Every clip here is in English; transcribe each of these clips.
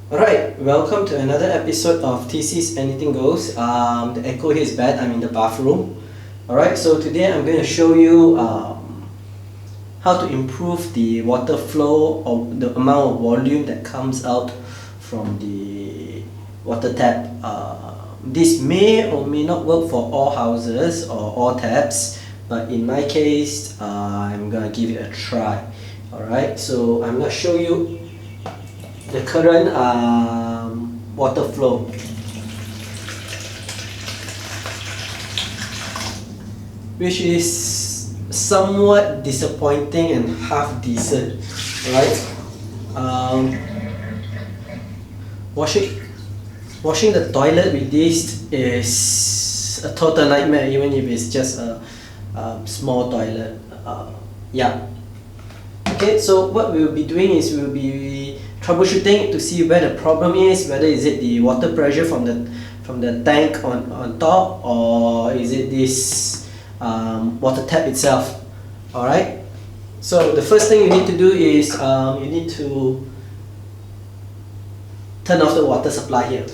Alright, welcome to another episode of TC's Anything Goes. The echo here is bad, I'm in the bathroom. Alright, so today I'm going to show you how to improve the water flow or the amount of volume that comes out from the water tap. This may or may not work for all houses or all taps, but in my case, I'm going to give it a try. Alright, so I'm going to show you the current water flow. Which is somewhat disappointing and half decent, right? Washing the toilet with this is a total nightmare, even if it's just a small toilet. Yeah. Okay, so what we'll be doing is we'll be troubleshooting to see where the problem is, whether is it the water pressure from the tank on top, or is it this water tap itself. Alright, so the first thing you need to do is you need to turn off the water supply here.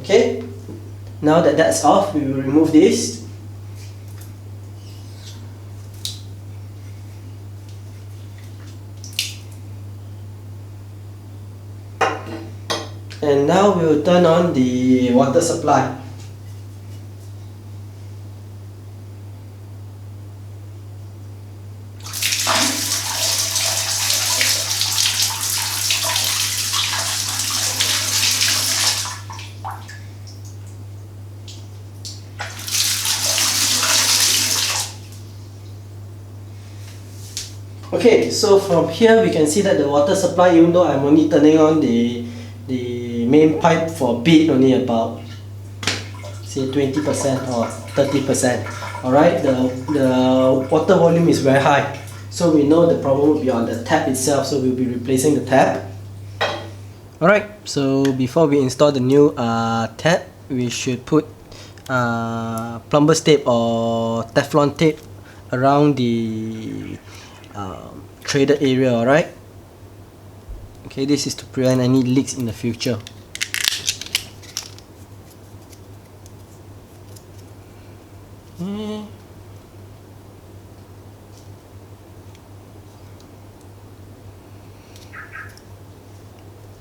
Okay, now that that's off, we will remove this. And now we will turn on the water supply. Okay, so from here we can see that the water supply, even though I'm only turning on the main pipe for a bit, only about say 20% or 30%. Alright, the water volume is very high. So we know the problem will be on the tap itself, so we'll be replacing the tap. Alright, so before we install the new tap, we should put plumber's tape or Teflon tape around the traded area. Alright, okay, this is to prevent any leaks in the future.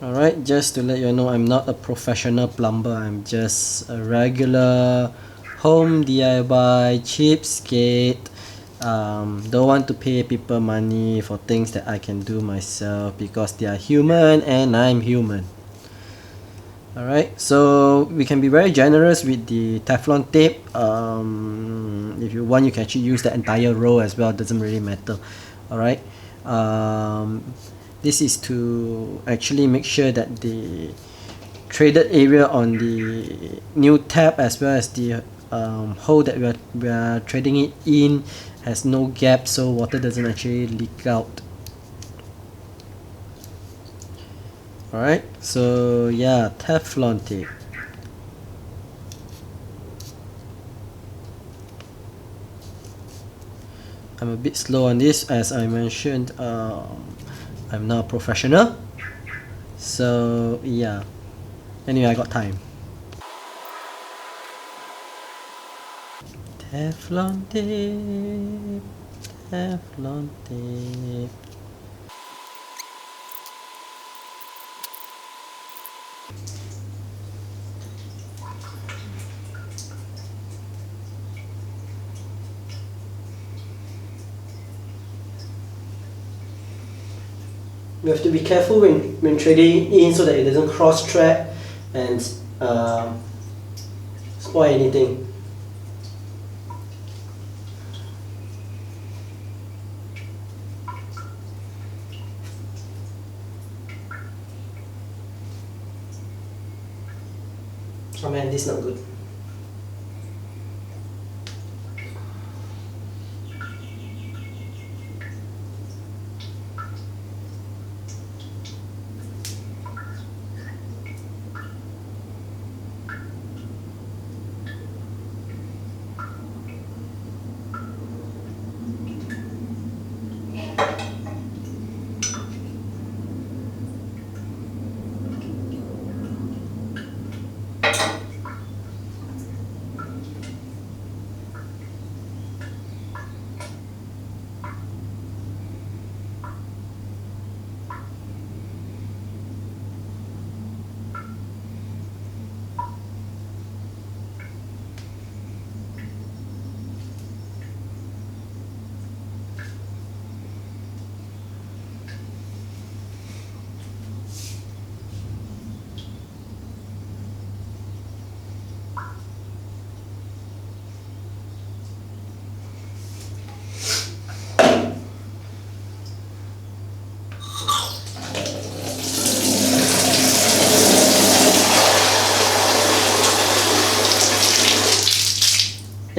Alright, just to let you know, I'm not a professional plumber. I'm just a regular home DIY cheapskate. Don't want to pay people money for things that I can do myself because they are human and I'm human. Alright, so we can be very generous with the Teflon tape. If you want, you can actually use the entire roll as well, doesn't really matter. Alright, this is to actually make sure that the traded area on the new tap as well as the hole that we are trading it in has no gap, so water doesn't actually leak out. Alright, so yeah, Teflon tape. I'm a bit slow on this, as I mentioned. I'm not a professional, so yeah. Anyway, I got time. Teflon tape, Teflon tape. You have to be careful when trading in so that it doesn't cross track and spoil anything. Oh man, this is not good.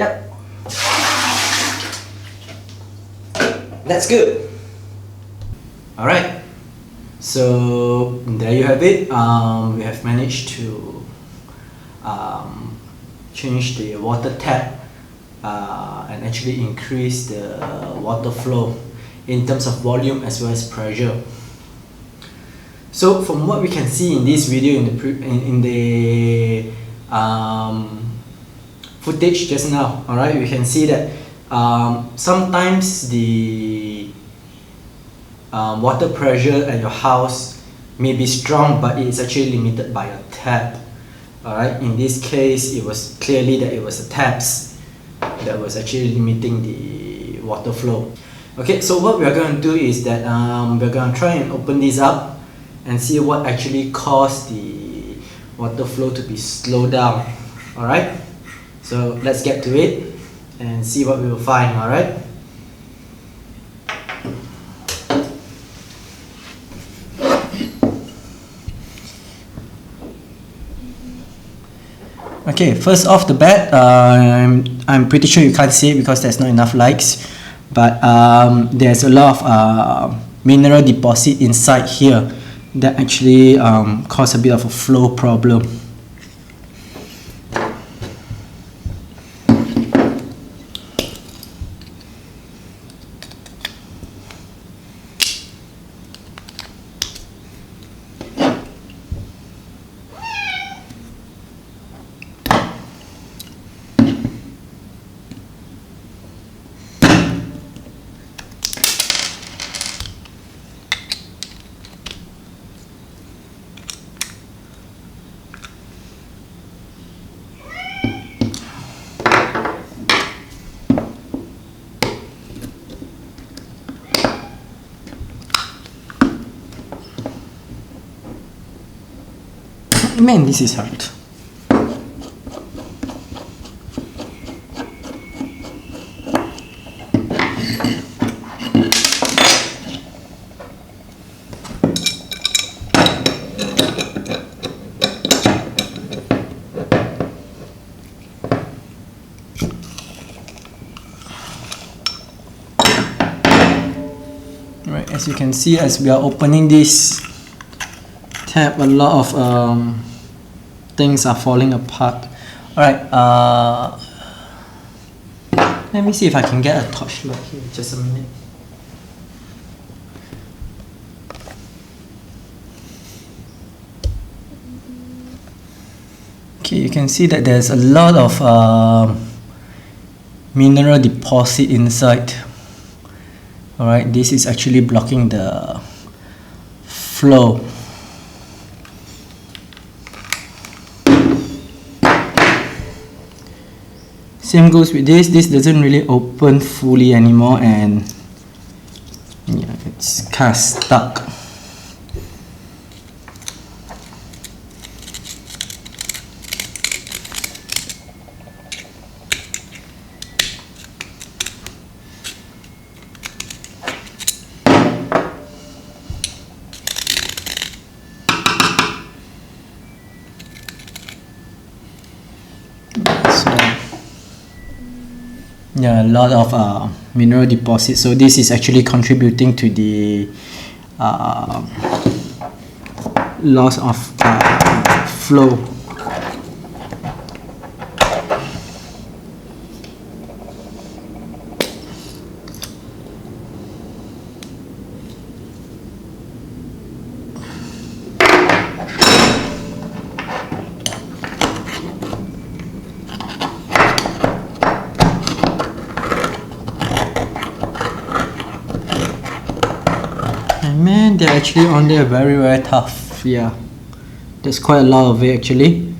Yep. That's good. Alright. So there you have it. We have managed to change the water tap and actually increase the water flow in terms of volume as well as pressure. So from what we can see in this video, in the footage just now, alright, we can see that sometimes the water pressure at your house may be strong, but it's actually limited by a tap. Alright, in this case, it was clearly that it was the taps that was actually limiting the water flow. Okay, so what we are going to do is that we're going to try and open this up and see what actually caused the water flow to be slowed down. Alright, so let's get to it and see what we will find. Alright. Okay, first off the bat, I'm pretty sure you can't see it because there's not enough lights, but there's a lot of mineral deposit inside here that actually cause a bit of a flow problem. Man, this is hard. Right, as you can see, as we are opening this tap, a lot of things are falling apart. Alright, let me see if I can get a torchlight here, just a minute. Okay, you can see that there's a lot of mineral deposit inside. Alright, this is actually blocking the flow. Same goes with this. This doesn't really open fully anymore, and yeah, it's kind of stuck. Yeah, a lot of mineral deposits. So this is actually contributing to the loss of flow. Man, they're actually on there very tough. Yeah, there's quite a lot of it actually.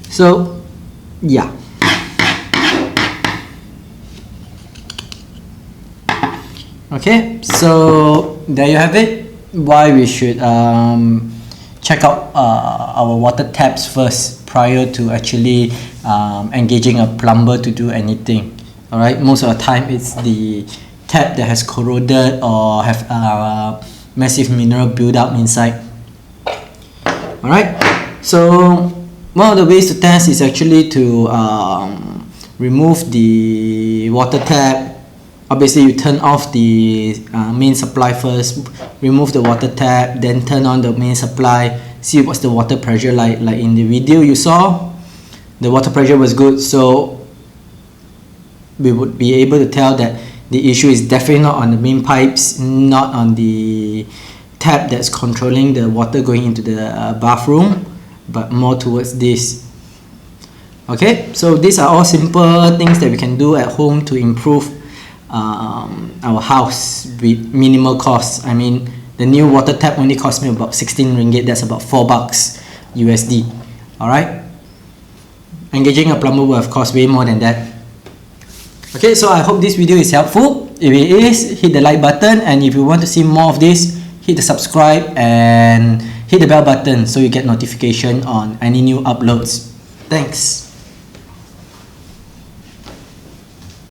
So yeah, okay, so there you have it. Why we should check out our water taps first prior to actually engaging a plumber to do anything. Alright, most of the time it's the tap that has corroded or have massive mineral buildup inside. Alright, so one of the ways to test is actually to remove the water tap. Obviously you turn off the main supply first, remove the water tap, then turn on the main supply, see what's the water pressure like in the video you saw. The water pressure was good, so we would be able to tell that the issue is definitely not on the main pipes, not on the tap that's controlling the water going into the bathroom, but more towards this. Okay, so these are all simple things that we can do at home to improve our house with minimal cost. I mean, the new water tap only cost me about 16 ringgit, that's about 4 bucks USD. Alright, engaging a plumber will of course way more than that. Okay, so I hope this video is helpful. If it is, hit the like button, and if you want to see more of this, hit the subscribe and hit the bell button so you get notification on any new uploads. Thanks.